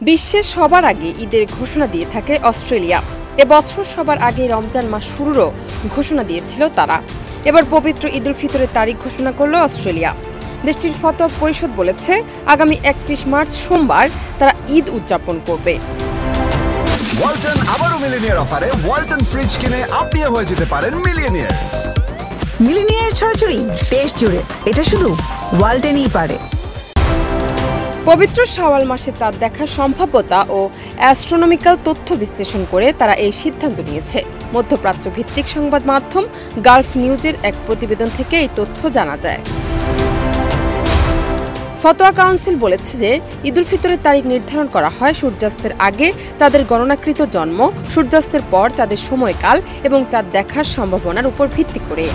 বিশ্বের সবার আগে ঈদের ঘোষণা দিয়ে থাকে অস্ট্রেলিয়া। এবছর সবার আগে রমজান মাস শুরুরও ঘোষণা দিয়েছিল তারা। এবার পবিত্র ঈদ উল ফিতরের তারিখ ঘোষণা করল অস্ট্রেলিয়া। দেশটির ফতোয়া পরিষদ বলেছে আগামী 31 মার্চ সোমবার তারা ঈদ উদযাপন করবে। ওয়ালটন আবারও মিলিনিয়ার অফারে ওয়ালটন ফ্রিজ কিনে আপনিও হয়ে যেতে পারেন মিলিয়নিয়ার। মিলিনিয়ার ছড়াছড়ি দেশ জুড়ে, এটা শুধু ওয়ালটনই পারে। পবিত্র শাওয়াল মাসে চাঁদ দেখার সম্ভাব্যতা ও অ্যাস্ট্রোনমিক্যাল তথ্য বিশ্লেষণ করে তারা এই সিদ্ধান্ত নিয়েছে। মধ্যপ্রাচ্য ভিত্তিক সংবাদ মাধ্যম গালফ নিউজের এক প্রতিবেদন থেকে এই তথ্য জানা যায়। ফতোয়া কাউন্সিল বলেছে যে ঈদ উল ফিতরের তারিখ নির্ধারণ করা হয় সূর্যাস্তের আগে চাঁদের গণনাকৃত জন্ম, সূর্যাস্তের পর চাঁদের সময়কাল এবং চাঁদ দেখার সম্ভাবনার উপর ভিত্তি করে।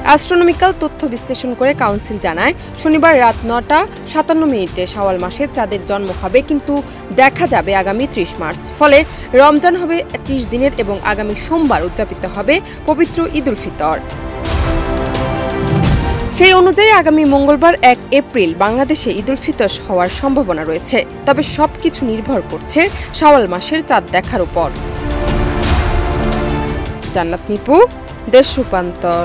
অ্যাস্ট্রোনমিক্যাল তথ্য বিশ্লেষণ করে কাউন্সিল জানায় শনিবার রাত ৯টা ৫৭ শাওয়াল মাসে চাঁদের জন্ম হবে, কিন্তু দেখা যাবে আগামী ৩০ মার্চ। ফলে রমজান হবে ৩০ দিনের এবং আগামী সোমবার উদযাপিত হবে পবিত্র ঈদ উল ফিতর। সেই অনুযায়ী আগামী মঙ্গলবার ১ এপ্রিল বাংলাদেশে ঈদ উল ফিতর হওয়ার সম্ভাবনা রয়েছে। তবে সবকিছু নির্ভর করছে শাওয়াল মাসের চাঁদ দেখার উপর। জান্নাত নিপু, দেশ রূপান্তর।